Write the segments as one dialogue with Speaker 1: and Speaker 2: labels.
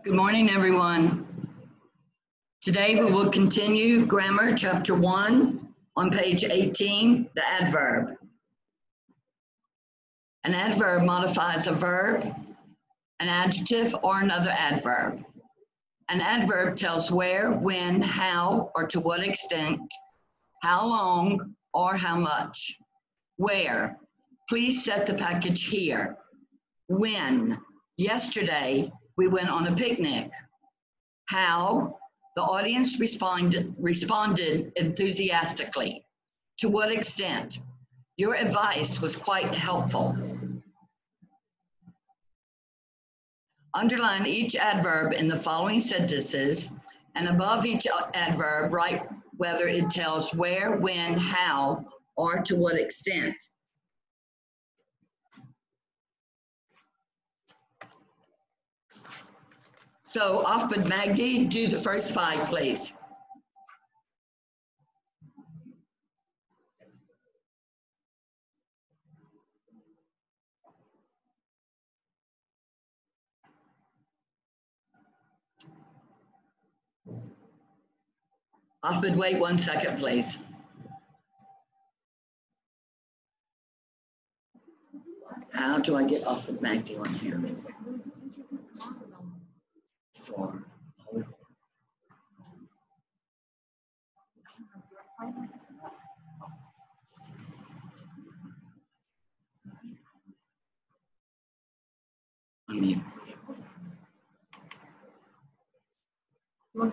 Speaker 1: Good morning, everyone. Today we will continue Grammar Chapter 1 on page 18, the adverb. An adverb modifies a verb, an adjective, or another adverb. An adverb tells where, when, how, or to what extent, how long, or how much. Where, please set the package here. When, yesterday, we went on a picnic. How, the audience responded enthusiastically. To what extent? Your advice was quite helpful. Underline each adverb in the following sentences, and above each adverb, write whether it tells where, when, how, or to what extent. So, Ahmed Magdi, do the first 5, please. Ahmed, wait 1 second, please. How do I get Ahmed Magdi on here? 4. Unmute.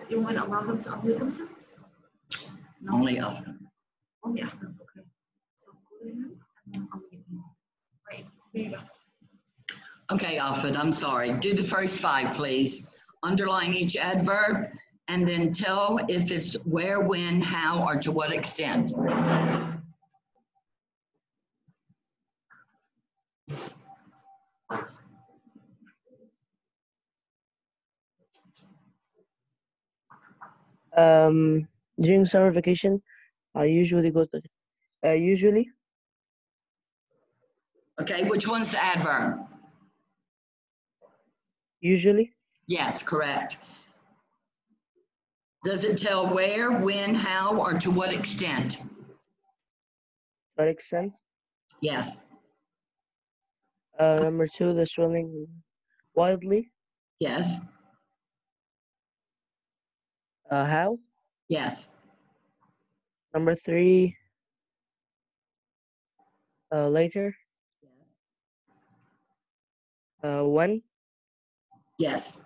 Speaker 2: You want to allow them to unmute themselves? No?
Speaker 1: Only Ahmed.
Speaker 2: Only Ahmed, okay. So go to him and then unmute him. Right, there you go.
Speaker 1: Okay, Ahmed, I'm sorry. Do the first 5, please. Underline each adverb and then tell if it's where, when, how, or to what extent.
Speaker 3: During summer vacation, I usually go to,
Speaker 1: Okay, which one's the adverb?
Speaker 3: usually,
Speaker 1: Yes, correct. Does it tell where, when, how, or to what extent?
Speaker 3: that makes sense.
Speaker 1: Yes.
Speaker 3: Number 2, the swelling wildly.
Speaker 1: Yes.
Speaker 3: How?
Speaker 1: Yes.
Speaker 3: Number 3, later. When?
Speaker 1: Yes.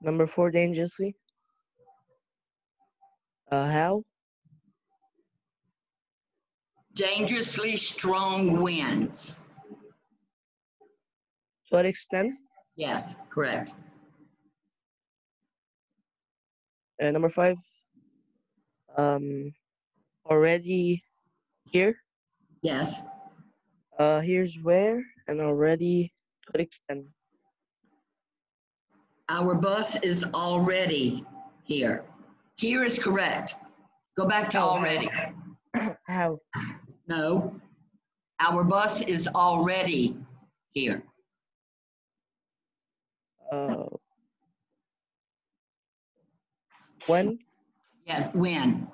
Speaker 3: Number 4, dangerously. How?
Speaker 1: Dangerously strong winds.
Speaker 3: To what extent?
Speaker 1: Yes, correct.
Speaker 3: Number 5, already here.
Speaker 1: Yes.
Speaker 3: Here's where, and already to what extent.
Speaker 1: Our bus is already here. Here is correct. Go back to already.
Speaker 3: How?
Speaker 1: No. Our bus is already here.
Speaker 3: When?
Speaker 1: Yes, when.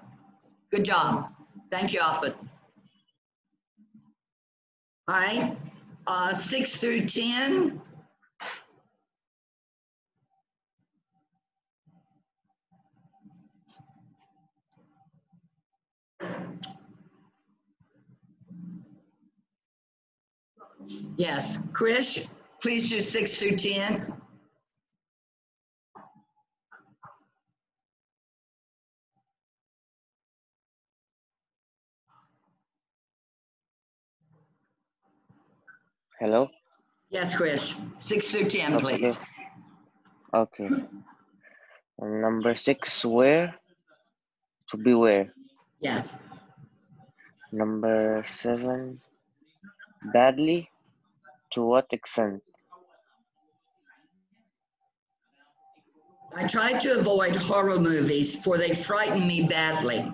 Speaker 1: Good job. Thank you, Alfred. All right. 6 through 10. Yes, Krish, please do 6 through 10.
Speaker 4: Hello?
Speaker 1: Yes, Krish, 6 through 10, please.
Speaker 4: Okay. Number 6, where? To be where.
Speaker 1: Yes.
Speaker 4: Number 7, badly. To what extent?
Speaker 1: I try to avoid horror movies, for they frighten me badly.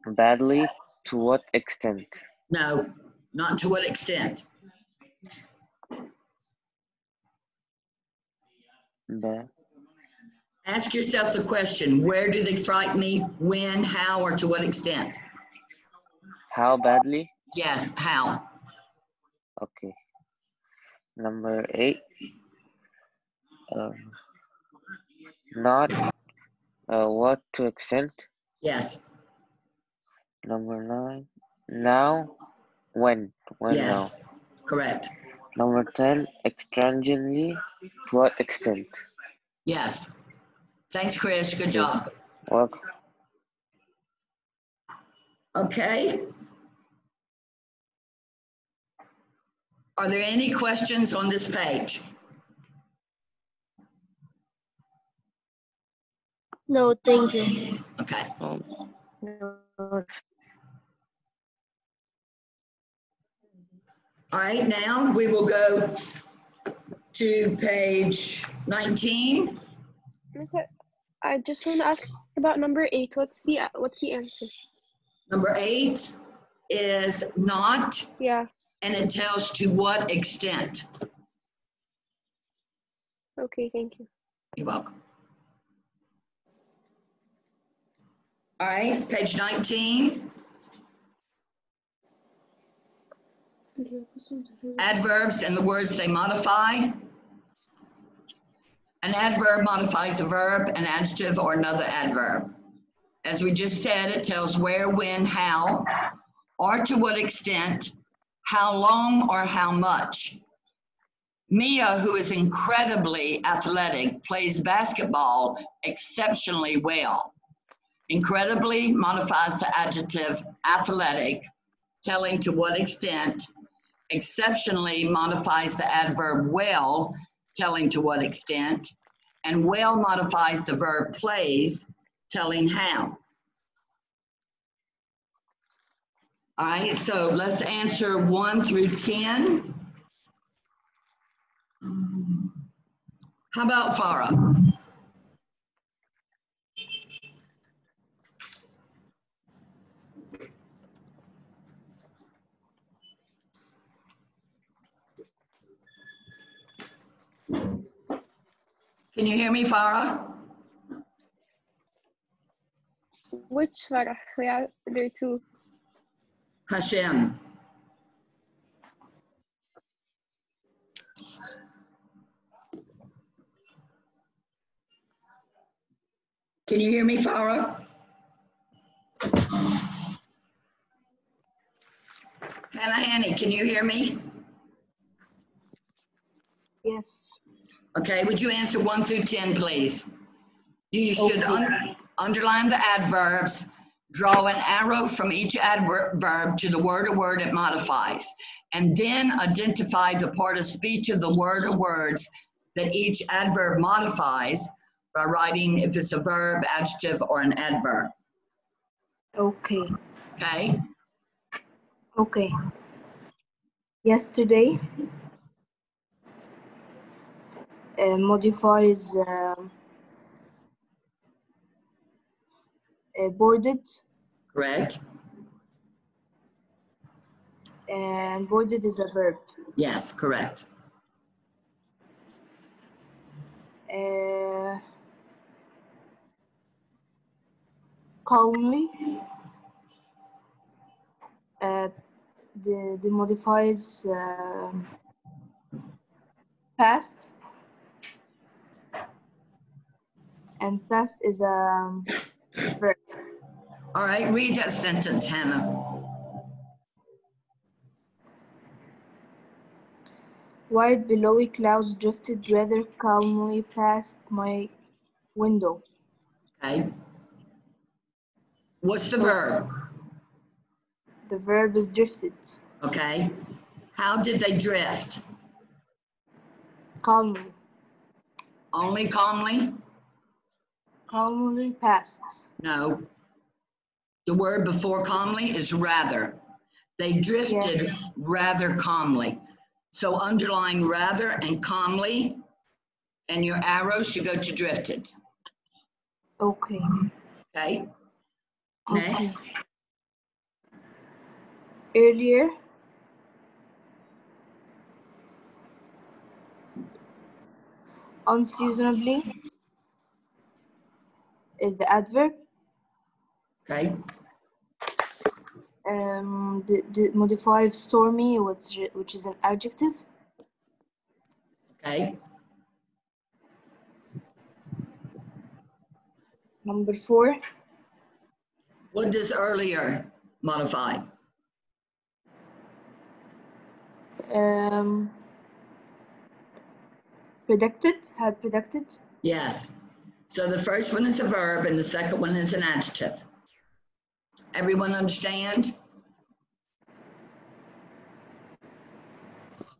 Speaker 4: Badly. To what extent?
Speaker 1: No, not to what extent.
Speaker 4: Ba-
Speaker 1: Ask yourself the question, where do they frighten me? When, how, or to what extent?
Speaker 4: How badly?
Speaker 1: Yes, how.
Speaker 4: Okay. Number 8. Not what to extent.
Speaker 1: Yes,
Speaker 4: Number 9. Now. When. When now.
Speaker 1: yes, correct.
Speaker 4: Number 10. Extrinsickly. To what extent?
Speaker 1: Yes. Thanks, Chris. Good
Speaker 4: Okay.
Speaker 1: job.
Speaker 4: Welcome.
Speaker 1: Okay. Are there any questions on this page?
Speaker 5: No, thank you.
Speaker 1: Okay. All right, now we will go to page 19.
Speaker 5: Mister, I just want to ask about number 8. What's the answer?
Speaker 1: Number 8 is not,
Speaker 5: Yeah.
Speaker 1: and it tells to what extent.
Speaker 5: Okay, thank you.
Speaker 1: You're welcome. All right, page 19. Adverbs and the words they modify. An adverb modifies a verb, an adjective, or another adverb. As we just said, it tells where, when, how, or to what extent, how long, or how much. Mia, who is incredibly athletic, plays basketball exceptionally well. Incredibly modifies the adjective athletic, telling to what extent. Exceptionally modifies the adverb well, telling to what extent. And well modifies the verb plays, telling how. All right, so let's answer 1 through 10. How about Farah? Can you hear me, Farah?
Speaker 5: Which Farah? Yeah, there are 2.
Speaker 1: Hashem. Can you hear me, Farah? Hannah Annie, can you hear me?
Speaker 6: Yes.
Speaker 1: Okay, would you answer 1 through 10, please? You should
Speaker 6: Okay.
Speaker 1: underline the adverbs, draw an arrow from each adverb to the word or word it modifies, and then identify the part of speech of the word or words that each adverb modifies by writing if it's a verb, adjective, or an adverb.
Speaker 6: Okay.
Speaker 1: Okay?
Speaker 6: Okay. Yesterday modifies boarded,
Speaker 1: Correct?
Speaker 6: and boarded is a verb.
Speaker 1: Yes, correct.
Speaker 6: Calmly, the modifies past, and past is a verb.
Speaker 1: All right, read that sentence, Hannah.
Speaker 6: White billowy clouds drifted rather calmly past my window.
Speaker 1: Okay. What's the
Speaker 6: So-
Speaker 1: verb?
Speaker 6: The verb is drifted.
Speaker 1: Okay. How did they drift?
Speaker 6: Calmly.
Speaker 1: Only calmly?
Speaker 6: Calmly past.
Speaker 1: No. The word before calmly is rather. They drifted rather calmly. So underline rather and calmly, and your arrow should go to drifted.
Speaker 6: Okay.
Speaker 1: Okay? Next.
Speaker 6: Okay. Earlier, Unseasonably is the adverb.
Speaker 1: Okay,
Speaker 6: The modified stormy, which is an adjective.
Speaker 1: okay.
Speaker 6: Number 4,
Speaker 1: What does earlier modify?
Speaker 6: Had predicted.
Speaker 1: Yes. So the first one is a verb and the second one is an adjective. Everyone understand?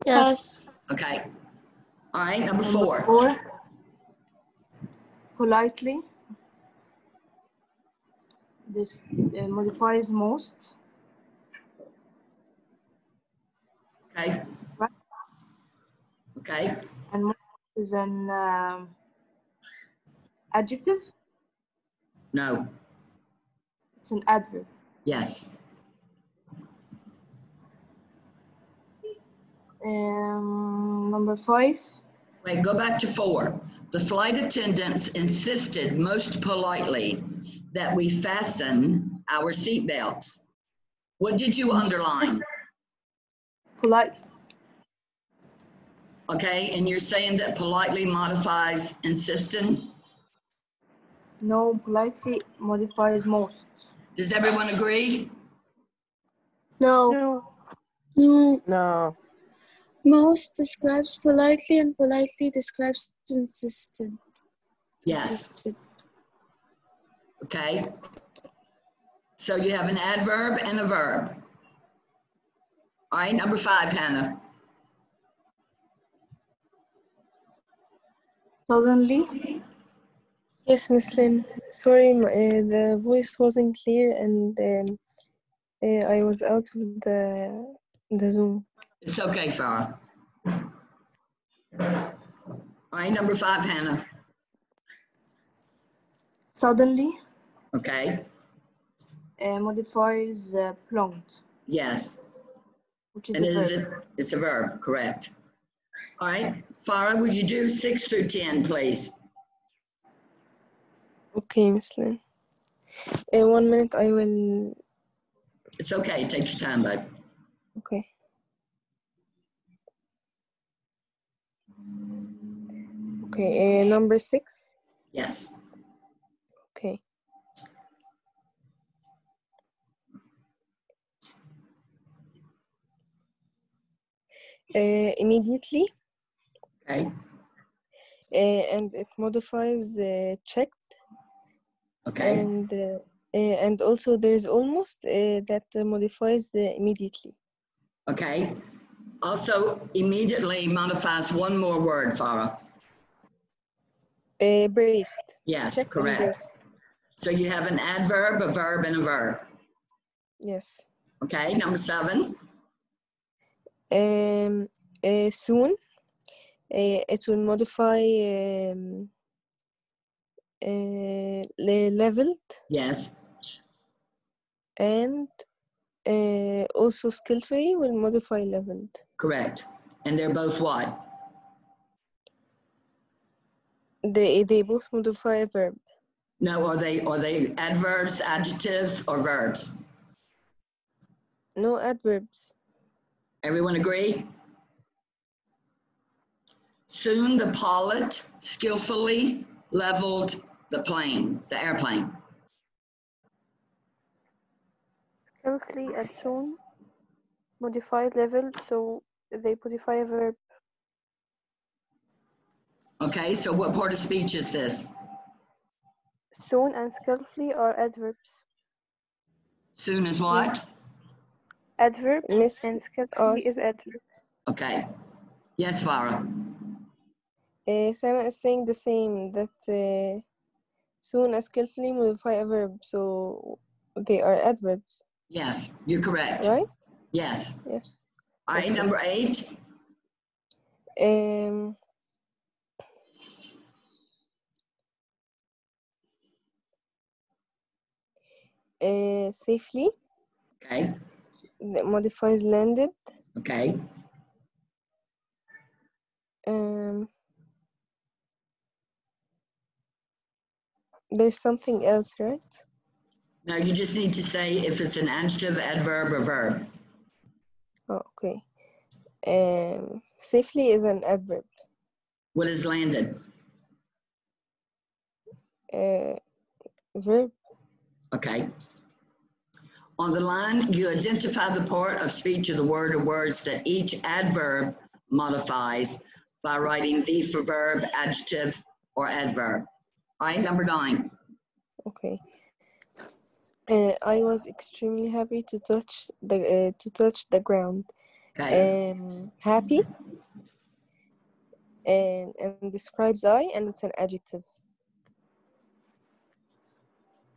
Speaker 7: Yes.
Speaker 1: Okay. All right, number
Speaker 6: Number
Speaker 1: 4.
Speaker 6: 4, politely. This modifies most.
Speaker 1: Okay.
Speaker 6: Right.
Speaker 1: Okay.
Speaker 6: And most is an adjective.
Speaker 1: No.
Speaker 6: It's an adverb.
Speaker 1: Yes.
Speaker 6: Number 5,
Speaker 1: Wait, go back to 4. The flight attendants insisted most politely that we fasten our seatbelts. What did you underline?
Speaker 6: polite.
Speaker 1: Okay, and you're saying that politely modifies insistent?
Speaker 6: No, politely modifies most.
Speaker 1: Does everyone agree?
Speaker 7: No.
Speaker 3: No.
Speaker 7: No.
Speaker 3: No.
Speaker 7: Most describes politely and politely describes insistent.
Speaker 1: Yes.
Speaker 7: Insisted.
Speaker 1: Okay. So you have an adverb and a verb. All right, number 5, Hannah.
Speaker 6: Suddenly,
Speaker 3: Yes, Miss Lynn. Sorry, the voice wasn't clear and I was out of the Zoom.
Speaker 1: It's okay, Farah. All right, number 5, Hannah.
Speaker 6: suddenly
Speaker 1: Okay.
Speaker 6: modifies prompt,
Speaker 1: Yes.
Speaker 6: which is
Speaker 1: And
Speaker 6: a
Speaker 1: is
Speaker 6: verb.
Speaker 1: it? It's a verb, correct. All right, Farah, will you do 6 through 10, please?
Speaker 3: Okay, Miss Lynn. 1 minute, I will.
Speaker 1: It's okay, take your time, bud.
Speaker 3: Okay. Okay, number 6.
Speaker 1: Yes.
Speaker 3: Okay. Immediately,
Speaker 1: Okay.
Speaker 3: and it modifies checked,
Speaker 1: Okay.
Speaker 3: and also there's almost that modifies the immediately.
Speaker 1: Okay. Also, immediately modifies one more word, Farah.
Speaker 3: Braced.
Speaker 1: Yes,
Speaker 3: Checked and
Speaker 1: correct.
Speaker 3: braced.
Speaker 1: So you have an adverb, a verb, and a verb.
Speaker 3: Yes.
Speaker 1: Okay, number 7.
Speaker 3: Soon, it will modify leveled,
Speaker 1: Yes,
Speaker 3: and also skillfully will modify leveled.
Speaker 1: correct. And they're both what?
Speaker 3: They both modify a verb.
Speaker 1: No, are they adverbs, adjectives, or verbs?
Speaker 3: No adverbs.
Speaker 1: Everyone agree? Soon the pilot skillfully leveled the plane, the airplane.
Speaker 5: Skillfully and soon modified level, so they modify a verb.
Speaker 1: Okay, so what part of speech is this?
Speaker 5: Soon and skillfully are adverbs.
Speaker 1: Soon is what?
Speaker 3: Yes.
Speaker 5: Adverb
Speaker 3: Miss
Speaker 5: and skillfully
Speaker 3: us.
Speaker 5: is adverb.
Speaker 1: Okay. Yes, Farah.
Speaker 3: Simon is saying the same, that soon and skillfully modify a verb, so they are adverbs,
Speaker 1: Yes, you're correct.
Speaker 3: right?
Speaker 1: Yes.
Speaker 3: Yes.
Speaker 1: All right,
Speaker 3: Okay.
Speaker 1: number 8.
Speaker 3: Safely,
Speaker 1: Okay.
Speaker 3: that modifies landed.
Speaker 1: Okay.
Speaker 3: There's something else, right?
Speaker 1: No, you just need to say if it's an adjective, adverb, or verb.
Speaker 3: Oh, okay. Safely is an adverb.
Speaker 1: What is landed?
Speaker 3: Verb.
Speaker 1: Okay. On the line, you identify the part of speech of the word or words that each adverb modifies by writing V for verb, adjective, or adverb. All right, number 9.
Speaker 3: Okay. I was extremely happy to touch the ground.
Speaker 1: Okay.
Speaker 3: Happy and describes I, and it's an adjective.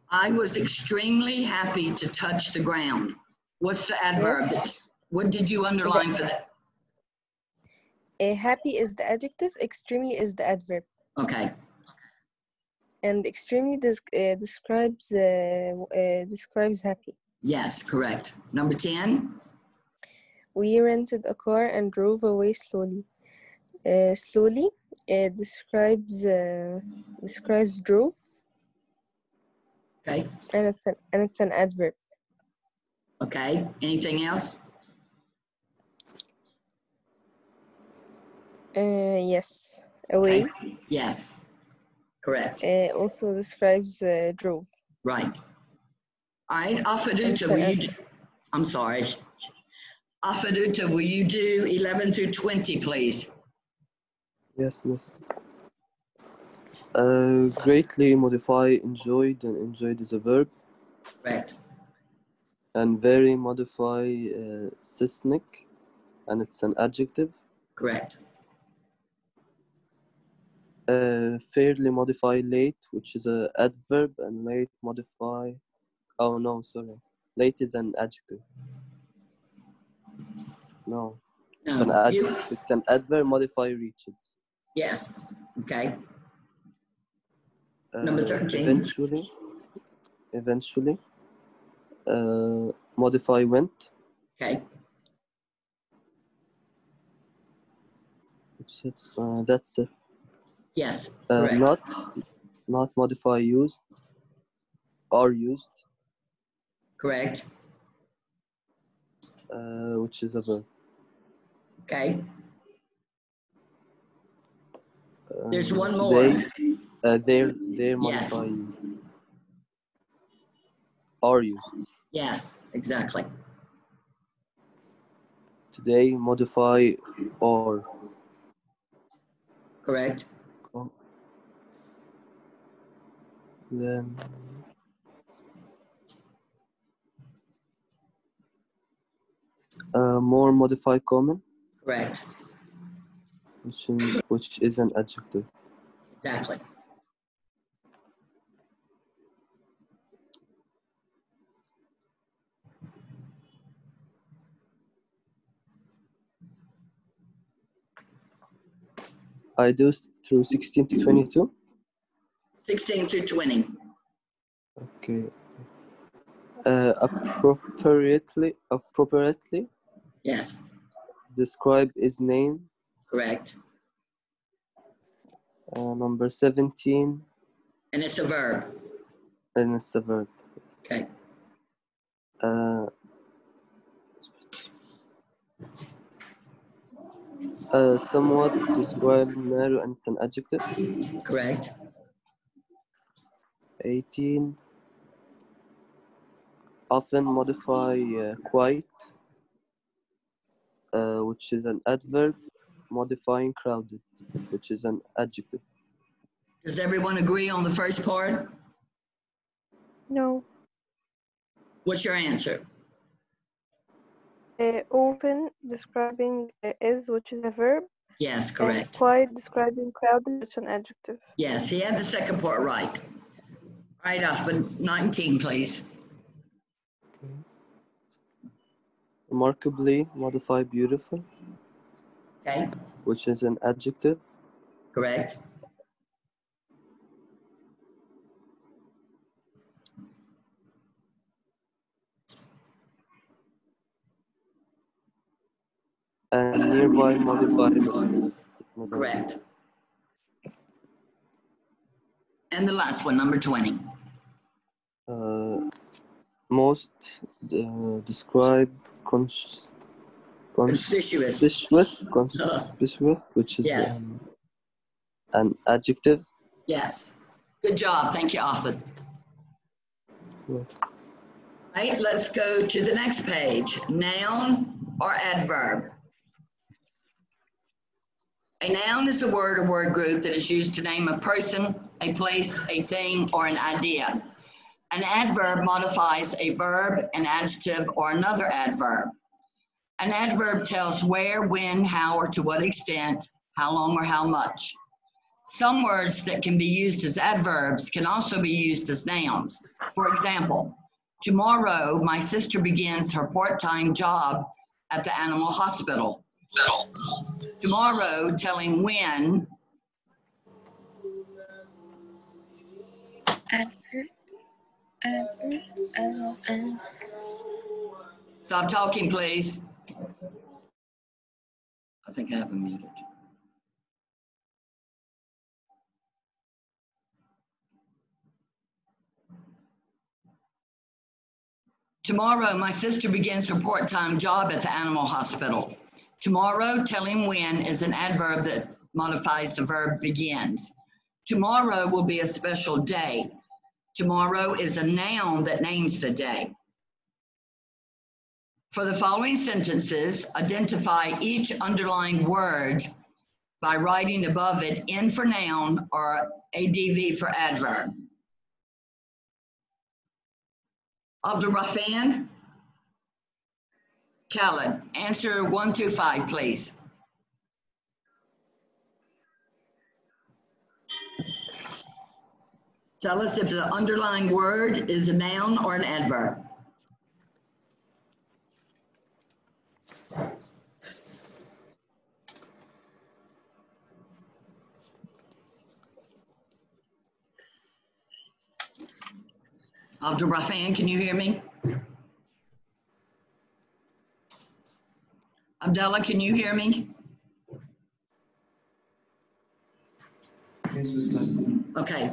Speaker 1: I was extremely happy to touch the ground. What's the adverb?
Speaker 3: Yes.
Speaker 1: What did you underline for that?
Speaker 3: Happy is the adjective. Extremely is the adverb.
Speaker 1: Okay.
Speaker 3: And extremely describes happy.
Speaker 1: Yes, correct. Number 10.
Speaker 3: We rented a car and drove away slowly. Slowly describes drove.
Speaker 1: Okay.
Speaker 3: And it's an adverb.
Speaker 1: Okay. Anything else?
Speaker 3: Yes. Away.
Speaker 1: Okay. Yes. Correct.
Speaker 3: Also describes drove.
Speaker 1: Right. All right,
Speaker 3: And
Speaker 1: Afaduta,
Speaker 3: it's
Speaker 1: will
Speaker 3: an
Speaker 1: you do, I'm sorry. Afaduta, will you do 11 through 20, please?
Speaker 8: Yes, miss. Greatly modify enjoyed, and enjoyed is a verb.
Speaker 1: Correct.
Speaker 8: And very modify cisnic, and it's an adjective.
Speaker 1: Correct.
Speaker 8: Fairly modify late, which is a adverb, and late modify. Oh no, sorry. Late is an adjective. No, it's an
Speaker 1: No, you,
Speaker 8: adjective. It's an adverb. Modify reaches.
Speaker 1: yes. Okay. Number 13.
Speaker 8: Eventually. Modify went.
Speaker 1: Okay.
Speaker 8: That's it.
Speaker 1: Yes. Correct.
Speaker 8: Not modify used. Are used.
Speaker 1: Correct.
Speaker 8: Which is a verb.
Speaker 1: Okay. There's one
Speaker 8: today,
Speaker 1: more.
Speaker 8: They're
Speaker 1: Yes.
Speaker 8: modify used. Are used.
Speaker 1: Yes, exactly.
Speaker 8: Today modify or.
Speaker 1: Correct.
Speaker 8: Then more modify common.
Speaker 1: Correct.
Speaker 8: Which is an adjective.
Speaker 1: Exactly.
Speaker 8: I do through 16 to 22.
Speaker 1: 16 through 20.
Speaker 8: Okay. Appropriately.
Speaker 1: Yes.
Speaker 8: Describe is name.
Speaker 1: Correct.
Speaker 8: Number 17.
Speaker 1: And it's a verb.
Speaker 8: And it's a verb.
Speaker 1: Okay.
Speaker 8: Somewhat describe narrow, and it's an adjective.
Speaker 1: Correct.
Speaker 8: 18. Often modify quite, which is an adverb. Modifying crowded, which is an adjective.
Speaker 1: Does everyone agree on the first part?
Speaker 5: No.
Speaker 1: What's your answer?
Speaker 5: Often describing is, which is a verb.
Speaker 1: Yes,
Speaker 5: And
Speaker 1: correct.
Speaker 5: quite describing crowded, which is an adjective.
Speaker 1: Yes, he had the second part right. All right, Ahmed, 19, please.
Speaker 8: Okay. Remarkably modify beautiful.
Speaker 1: Okay.
Speaker 8: Which is an adjective.
Speaker 1: Correct.
Speaker 8: And nearby modify person.
Speaker 1: Correct. And the last one, number 20.
Speaker 8: Most describe
Speaker 1: Conspicuous.
Speaker 8: conspicuous, which is
Speaker 1: Yes.
Speaker 8: an adjective.
Speaker 1: Yes. Good job. Thank you, Arthur.
Speaker 8: Yeah.
Speaker 1: Right, let's go to the next page. Noun or adverb. A noun is a word or word group that is used to name a person, a place, a thing, or an idea. An adverb modifies a verb, an adjective, or another adverb. An adverb tells where, when, how, or to what extent, how long, or how much. Some words that can be used as adverbs can also be used as nouns. For example, tomorrow, my sister begins her part-time job at the animal hospital. Tomorrow, telling when.
Speaker 7: Adverb.
Speaker 1: Stop talking, please. I think I have him muted. Tomorrow, my sister begins her part-time job at the animal hospital. Tomorrow, telling when, is an adverb that modifies the verb begins. Tomorrow will be a special day. Tomorrow is a noun that names the day. For the following sentences, identify each underlying word by writing above it N for noun or ADV for adverb. Abdurrahman, Khaled, answer 1 through 5, please. Tell us if the underlying word is a noun or an adverb. Abdurrahman, can you hear me? Abdullah, can you hear me?
Speaker 9: Yes, Miss.
Speaker 1: Okay.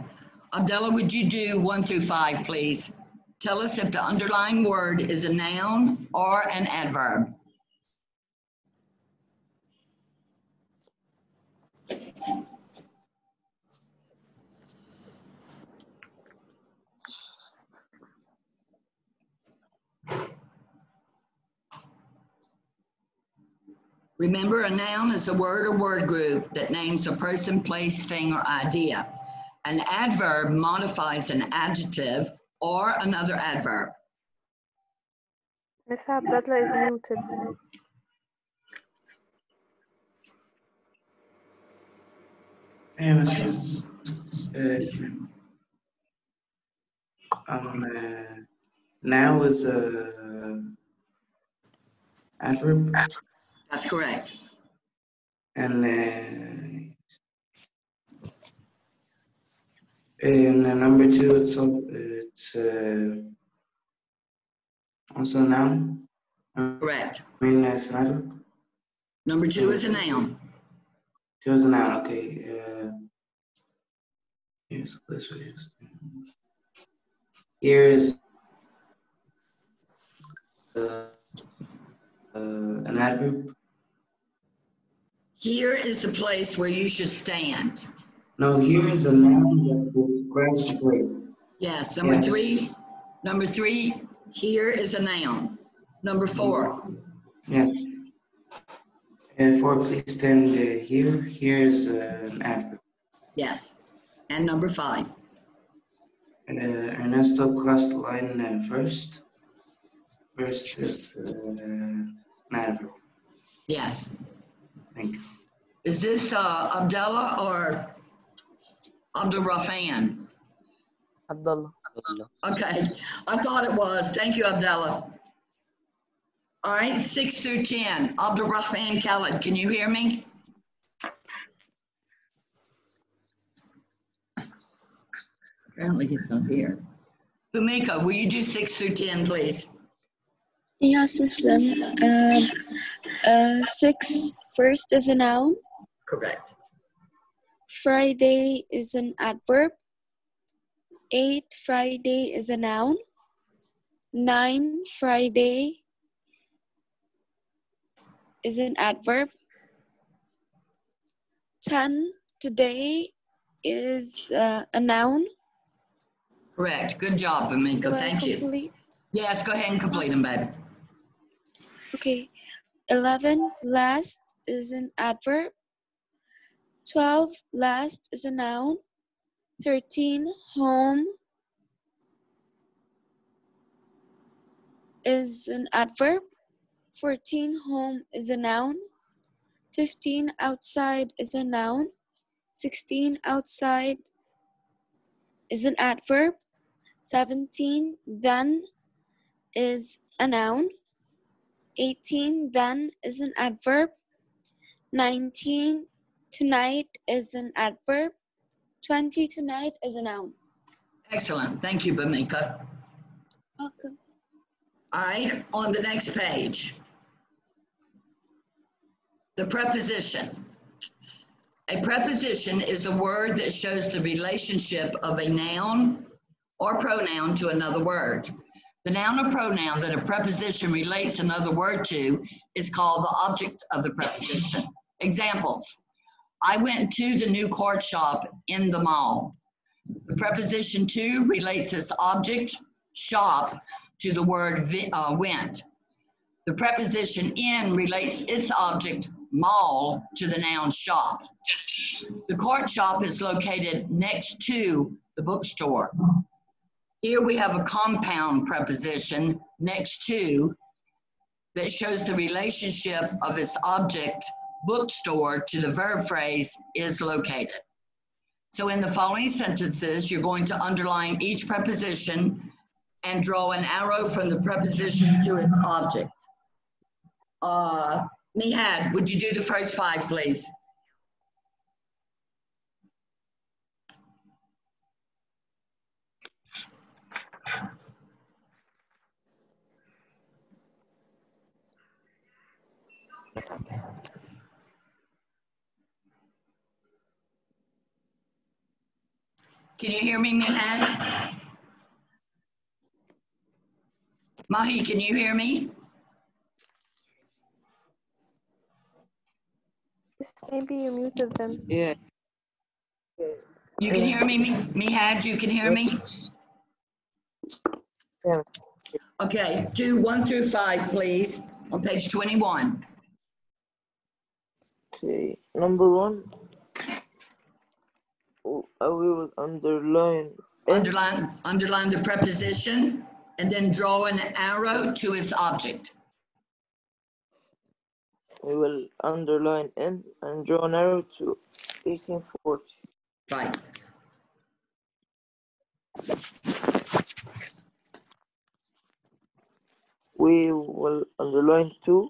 Speaker 1: Abdullah, would you do 1 through 5, please? Tell us if the underlying word is a noun or an adverb. Remember, a noun is a word or word group that names a person, place, thing, or idea. An adverb modifies an adjective or another adverb.
Speaker 5: Miss Abdullah is muted.
Speaker 9: Hey, Miss. Now is adverb.
Speaker 1: That's correct.
Speaker 9: And number 2, it's also noun.
Speaker 1: Correct.
Speaker 9: I mean, it's an adverb.
Speaker 1: Number 2 is a noun.
Speaker 9: 2 is a noun. Okay. Here's the place where here is an adverb.
Speaker 1: Here is the place where you should stand.
Speaker 9: No, here is a noun that describes the place.
Speaker 1: Yes, number 3. Number 3, here is a noun. Number 4.
Speaker 9: Yeah. And 4, please stand here. Here is an adverb.
Speaker 1: Yes. And number 5.
Speaker 9: Ernesto crossed the line first. First is an adverb.
Speaker 1: Yes.
Speaker 9: Thank you.
Speaker 1: Is this Abdullah or Abdurrahman?
Speaker 8: Abdullah.
Speaker 1: Okay, I thought it was. Thank you, Abdullah. All right, 6 through 10. Abdurrahman Khaled, can you hear me? Apparently he's not here. Fumika, will you do 6 through 10, please?
Speaker 7: Yes, Muslim. 6 first is a noun.
Speaker 1: Correct.
Speaker 7: Friday is an adverb. 8 Friday is a noun. 9 Friday is an adverb. 10 today is a noun.
Speaker 1: Correct. Good job, Bamika.
Speaker 7: Do I
Speaker 1: Thank you.
Speaker 7: complete?
Speaker 1: Yes, go ahead and complete them, babe.
Speaker 7: Okay. 11 last is an adverb. 12 last is a noun. 13 home is an adverb. 14 home is a noun. 15 outside is a noun. 16 outside is an adverb. 17 then is a noun. 18 then is an adverb. 19 tonight is an adverb. 20 tonight is a noun.
Speaker 1: Excellent. Thank you, Bamika.
Speaker 7: Welcome.
Speaker 1: All right, on the next page. The preposition. A preposition is a word that shows the relationship of a noun or pronoun to another word. The noun or pronoun that a preposition relates another word to is called the object of the preposition. Examples. I went to the new cord shop in the mall. The preposition to relates its object, shop, to the word went. The preposition in relates its object, mall, to the noun shop. The cord shop is located next to the bookstore. Here we have a compound preposition, next to, that shows the relationship of its object, bookstore, to the verb phrase is located. So in the following sentences, you're going to underline each preposition and draw an arrow from the preposition to its object. Nihad, would you do the first 5, please? Can you hear me, Nihad? Mahi, can you hear me?
Speaker 5: Maybe you muted them.
Speaker 8: Yeah.
Speaker 1: You can hear me, Mihad? You can hear me?
Speaker 8: Yeah.
Speaker 1: Okay, do 1 through 5, please, on page 21.
Speaker 10: Okay, number 1. We will underline.
Speaker 1: Underline the preposition and then draw an arrow to its object.
Speaker 10: We will underline in and draw an arrow to 1840.
Speaker 1: Right.
Speaker 10: We will underline to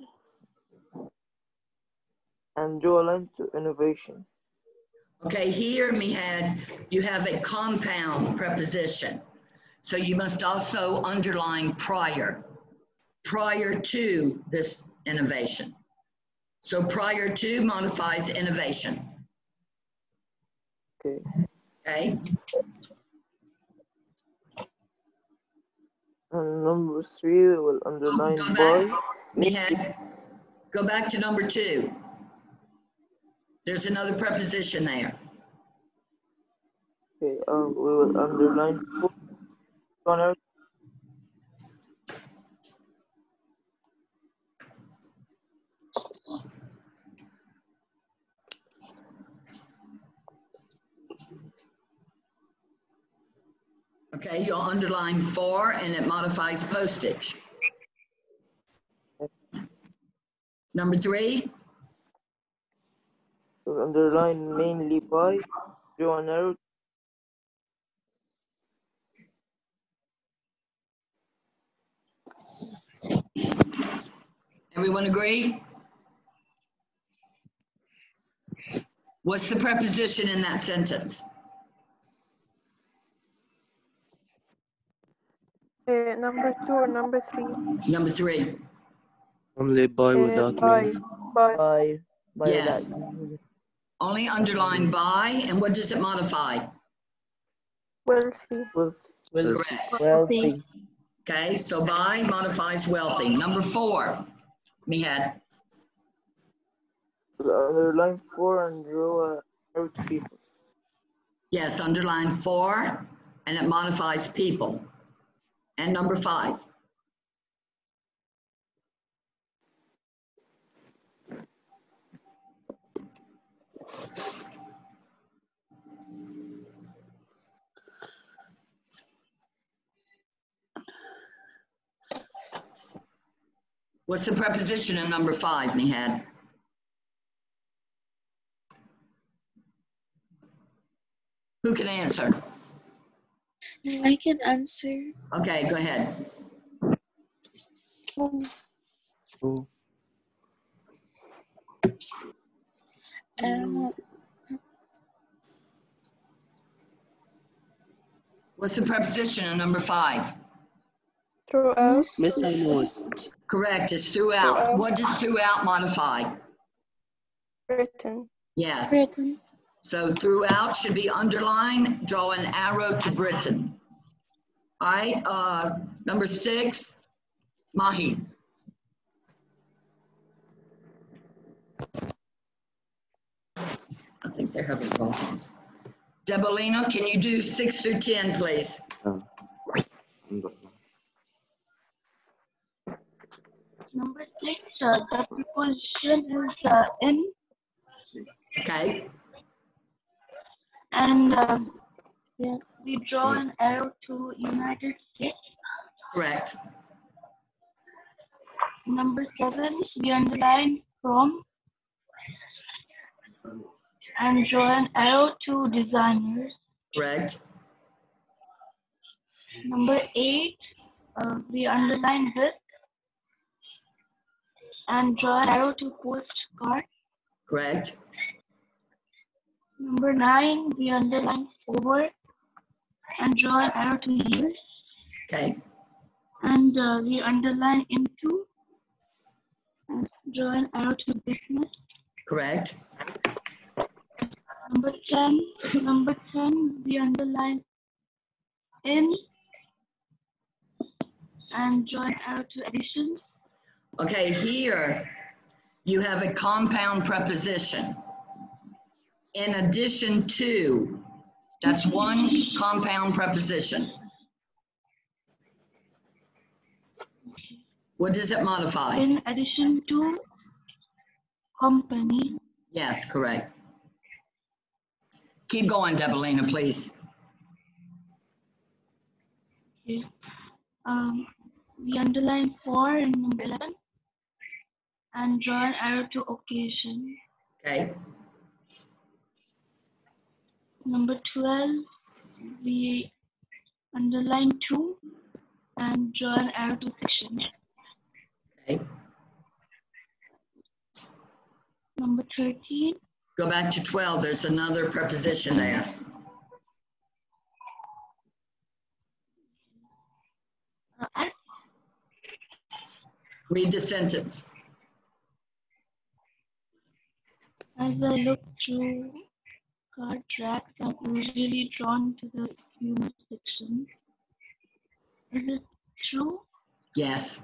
Speaker 10: and draw a line to innovation.
Speaker 1: Okay, here, Mihad, you have a compound preposition. So you must also underline prior to this innovation. So prior to modifies innovation.
Speaker 10: Okay.
Speaker 1: Okay.
Speaker 10: And number 3, we will underline
Speaker 1: Go
Speaker 10: by.
Speaker 1: back, Mihad. Go back to number 2. There's another preposition there.
Speaker 10: Okay, we will underline corner.
Speaker 1: Okay, you'll underline for and it modifies postage. Number 3.
Speaker 10: We'll underline mainly by, draw an arrow.
Speaker 1: Everyone agree? What's the preposition in that sentence?
Speaker 5: Number 2 or number 3?
Speaker 1: Number 3.
Speaker 8: Only by without me.
Speaker 10: By
Speaker 1: Yes.
Speaker 10: that.
Speaker 1: Only underline by, and what does it modify?
Speaker 5: Wealthy.
Speaker 10: Wealthy.
Speaker 1: Correct.
Speaker 10: Wealthy.
Speaker 1: Okay, so by modifies wealthy. Number 4, Mihad.
Speaker 10: Underline 4 and draw a arrow to people.
Speaker 1: Yes, underline 4, and it modifies people. And number 5. What's the preposition in number 5, Mihad? Who can answer?
Speaker 7: I can answer.
Speaker 1: Okay, go ahead.
Speaker 8: True.
Speaker 1: What's the preposition in number 5?
Speaker 5: Throughout.
Speaker 8: Miss, I know it.
Speaker 1: Correct, it's throughout.
Speaker 5: Throughout.
Speaker 1: What does throughout modify?
Speaker 5: Written.
Speaker 1: Yes.
Speaker 7: Written.
Speaker 1: So throughout should be underlined, draw an arrow to Britain. All right, number 6, Mahi. I think they're having problems. Debolina, can you do 6 through 10, please?
Speaker 2: Number 6, the preposition is in,
Speaker 1: Okay,
Speaker 2: and we draw an arrow to United States.
Speaker 1: correct.
Speaker 2: Number 7, we underline from and draw an arrow to designers.
Speaker 1: Correct.
Speaker 2: Number 8, we underline with and draw an arrow to postcard.
Speaker 1: Correct.
Speaker 2: Number 9, we underline forward and draw an arrow to years.
Speaker 1: Okay.
Speaker 2: And we underline into and draw an arrow to business.
Speaker 1: Correct.
Speaker 2: Number 10, we underline in and draw an arrow to addition.
Speaker 1: Okay, here you have a compound preposition. In addition to, that's one compound preposition. What does it modify?
Speaker 2: In addition to company.
Speaker 1: Yes, correct. Keep going, Debolina, please.
Speaker 2: Okay. We underline for in number 11 and draw an arrow to occasion.
Speaker 1: Okay.
Speaker 2: Number 12, we underline to and draw an arrow to section.
Speaker 1: Okay.
Speaker 2: Number 13,
Speaker 1: Go back to 12. There's another preposition there. Read the sentence.
Speaker 2: as I look through card tracks, I'm usually drawn to the humor section. Is it true?
Speaker 1: Yes.